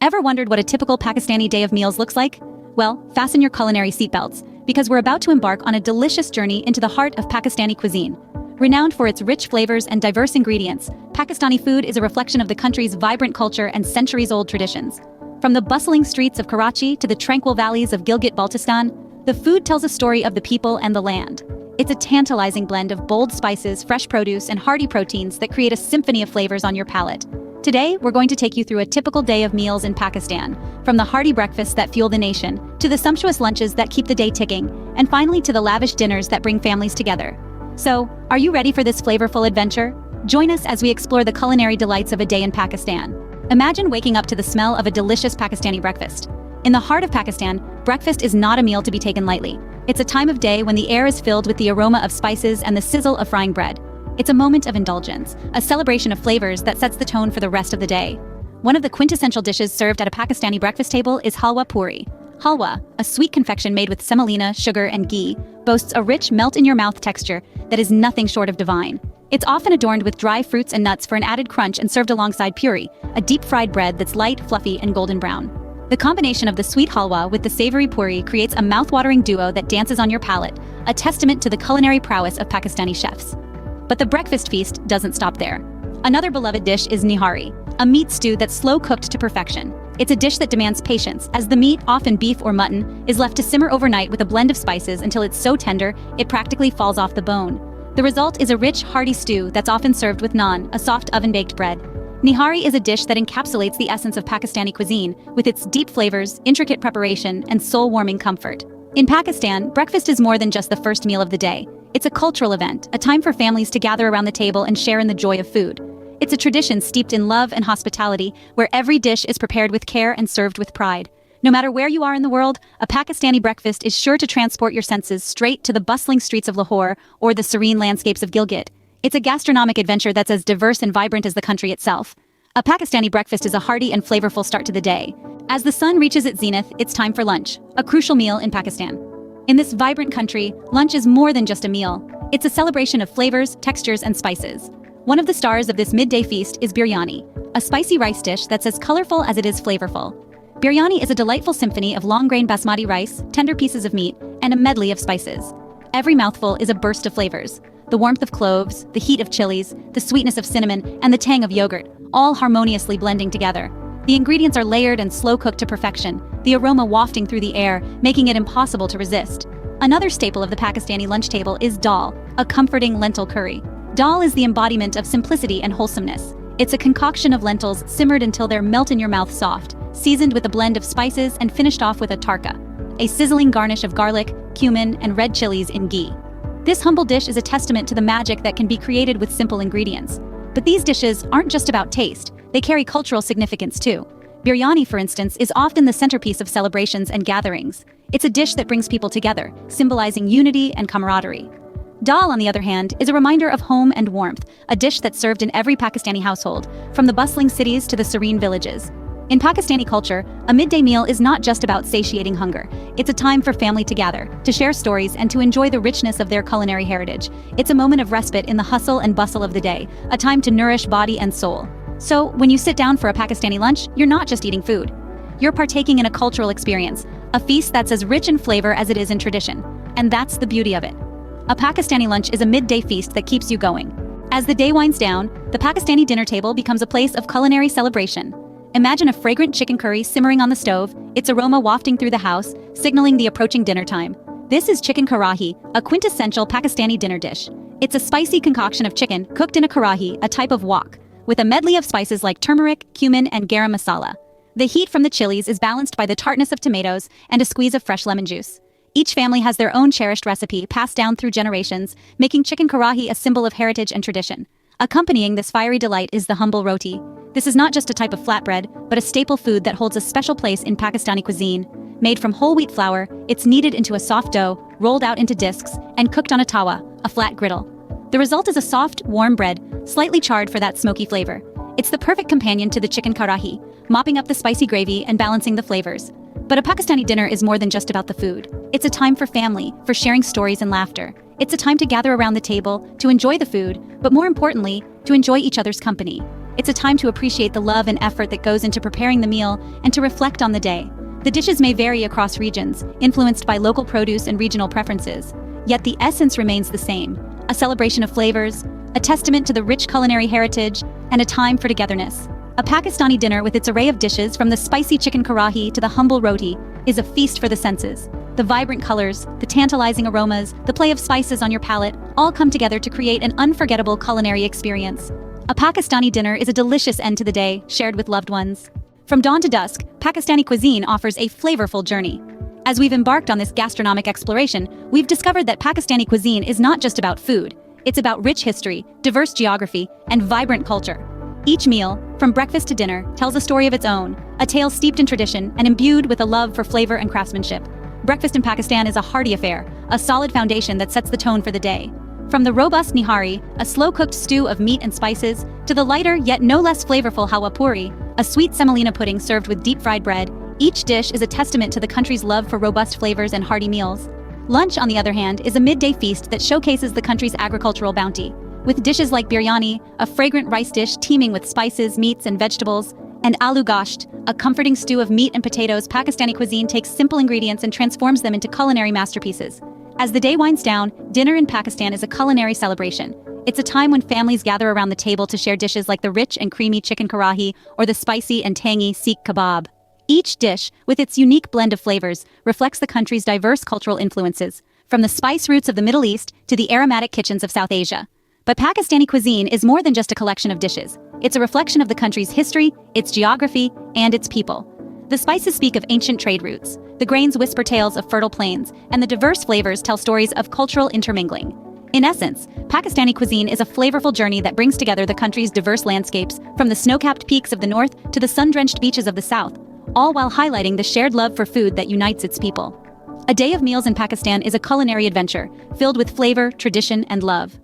Ever wondered what a typical Pakistani day of meals looks like? Well, fasten your culinary seatbelts, because we're about to embark on a delicious journey into the heart of Pakistani cuisine. Renowned for its rich flavors and diverse ingredients, Pakistani food is a reflection of the country's vibrant culture and centuries-old traditions. From the bustling streets of Karachi to the tranquil valleys of Gilgit-Baltistan, the food tells a story of the people and the land. It's a tantalizing blend of bold spices, fresh produce, and hearty proteins that create a symphony of flavors on your palate. Today, we're going to take you through a typical day of meals in Pakistan, from the hearty breakfasts that fuel the nation, to the sumptuous lunches that keep the day ticking, and finally to the lavish dinners that bring families together. So, are you ready for this flavorful adventure? Join us as we explore the culinary delights of a day in Pakistan. Imagine waking up to the smell of a delicious Pakistani breakfast. In the heart of Pakistan, breakfast is not a meal to be taken lightly. It's a time of day when the air is filled with the aroma of spices and the sizzle of frying bread. It's a moment of indulgence, a celebration of flavors that sets the tone for the rest of the day. One of the quintessential dishes served at a Pakistani breakfast table is halwa puri. Halwa, a sweet confection made with semolina, sugar, and ghee, boasts a rich, melt-in-your-mouth texture that is nothing short of divine. It's often adorned with dry fruits and nuts for an added crunch and served alongside puri, a deep-fried bread that's light, fluffy, and golden brown. The combination of the sweet halwa with the savory puri creates a mouth-watering duo that dances on your palate, a testament to the culinary prowess of Pakistani chefs. But the breakfast feast doesn't stop there. Another beloved dish is nihari, a meat stew that's slow-cooked to perfection. It's a dish that demands patience, as the meat, often beef or mutton, is left to simmer overnight with a blend of spices until it's so tender it practically falls off the bone. The result is a rich, hearty stew that's often served with naan, a soft oven-baked bread. Nihari is a dish that encapsulates the essence of Pakistani cuisine, with its deep flavors, intricate preparation, and soul-warming comfort. In Pakistan, breakfast is more than just the first meal of the day. It's a cultural event, a time for families to gather around the table and share in the joy of food. It's a tradition steeped in love and hospitality, where every dish is prepared with care and served with pride. No matter where you are in the world, a Pakistani breakfast is sure to transport your senses straight to the bustling streets of Lahore or the serene landscapes of Gilgit. It's a gastronomic adventure that's as diverse and vibrant as the country itself. A Pakistani breakfast is a hearty and flavorful start to the day. As the sun reaches its zenith, it's time for lunch, a crucial meal in Pakistan. In this vibrant country, lunch is more than just a meal. It's a celebration of flavors, textures, and spices. One of the stars of this midday feast is biryani, a spicy rice dish that's as colorful as it is flavorful. Biryani is a delightful symphony of long-grain basmati rice, tender pieces of meat, and a medley of spices. Every mouthful is a burst of flavors. The warmth of cloves, the heat of chilies, the sweetness of cinnamon, and the tang of yogurt, all harmoniously blending together. The ingredients are layered and slow-cooked to perfection, the aroma wafting through the air, making it impossible to resist. Another staple of the Pakistani lunch table is dal, a comforting lentil curry. Dal is the embodiment of simplicity and wholesomeness. It's a concoction of lentils simmered until they're melt-in-your-mouth soft, seasoned with a blend of spices and finished off with a tarka, a sizzling garnish of garlic, cumin, and red chilies in ghee. This humble dish is a testament to the magic that can be created with simple ingredients. But these dishes aren't just about taste. They carry cultural significance too. Biryani, for instance, is often the centerpiece of celebrations and gatherings. It's a dish that brings people together, symbolizing unity and camaraderie. Dal, on the other hand, is a reminder of home and warmth, a dish that's served in every Pakistani household, from the bustling cities to the serene villages. In Pakistani culture, a midday meal is not just about satiating hunger. It's a time for family to gather, to share stories, and to enjoy the richness of their culinary heritage. It's a moment of respite in the hustle and bustle of the day, a time to nourish body and soul. So, when you sit down for a Pakistani lunch, you're not just eating food. You're partaking in a cultural experience, a feast that's as rich in flavor as it is in tradition. And that's the beauty of it. A Pakistani lunch is a midday feast that keeps you going. As the day winds down, the Pakistani dinner table becomes a place of culinary celebration. Imagine a fragrant chicken curry simmering on the stove, its aroma wafting through the house, signaling the approaching dinner time. This is chicken karahi, a quintessential Pakistani dinner dish. It's a spicy concoction of chicken cooked in a karahi, a type of wok, with a medley of spices like turmeric, cumin, and garam masala. The heat from the chilies is balanced by the tartness of tomatoes and a squeeze of fresh lemon juice. Each family has their own cherished recipe passed down through generations, making chicken karahi a symbol of heritage and tradition. Accompanying this fiery delight is the humble roti. This is not just a type of flatbread, but a staple food that holds a special place in Pakistani cuisine. Made from whole wheat flour, it's kneaded into a soft dough, rolled out into discs, and cooked on a tawa, a flat griddle. The result is a soft, warm bread, slightly charred for that smoky flavor. It's the perfect companion to the chicken karahi, mopping up the spicy gravy and balancing the flavors. But a Pakistani dinner is more than just about the food. It's a time for family, for sharing stories and laughter. It's a time to gather around the table, to enjoy the food, but more importantly, to enjoy each other's company. It's a time to appreciate the love and effort that goes into preparing the meal and to reflect on the day. The dishes may vary across regions, influenced by local produce and regional preferences, yet the essence remains the same: a celebration of flavors, a testament to the rich culinary heritage, and a time for togetherness. A Pakistani dinner with its array of dishes, from the spicy chicken karahi to the humble roti, is a feast for the senses. The vibrant colors, the tantalizing aromas, the play of spices on your palate all come together to create an unforgettable culinary experience. A Pakistani dinner is a delicious end to the day, shared with loved ones. From dawn to dusk, Pakistani cuisine offers a flavorful journey. As we've embarked on this gastronomic exploration, we've discovered that Pakistani cuisine is not just about food. It's about rich history, diverse geography, and vibrant culture. Each meal, from breakfast to dinner, tells a story of its own, a tale steeped in tradition and imbued with a love for flavor and craftsmanship. Breakfast in Pakistan is a hearty affair, a solid foundation that sets the tone for the day. From the robust nihari, a slow-cooked stew of meat and spices, to the lighter yet no less flavorful halwa puri, a sweet semolina pudding served with deep-fried bread, each dish is a testament to the country's love for robust flavors and hearty meals. Lunch, on the other hand, is a midday feast that showcases the country's agricultural bounty. With dishes like biryani, a fragrant rice dish teeming with spices, meats, and vegetables, and aloo gasht, a comforting stew of meat and potatoes, Pakistani cuisine takes simple ingredients and transforms them into culinary masterpieces. As the day winds down, dinner in Pakistan is a culinary celebration. It's a time when families gather around the table to share dishes like the rich and creamy chicken karahi or the spicy and tangy seekh kebab. Each dish, with its unique blend of flavors, reflects the country's diverse cultural influences, from the spice roots of the Middle East to the aromatic kitchens of South Asia. But Pakistani cuisine is more than just a collection of dishes. It's a reflection of the country's history, its geography, and its people. The spices speak of ancient trade routes, the grains whisper tales of fertile plains, and the diverse flavors tell stories of cultural intermingling. In essence, Pakistani cuisine is a flavorful journey that brings together the country's diverse landscapes, from the snow-capped peaks of the north to the sun-drenched beaches of the south, all while highlighting the shared love for food that unites its people. A day of meals in Pakistan is a culinary adventure, filled with flavor, tradition, and love.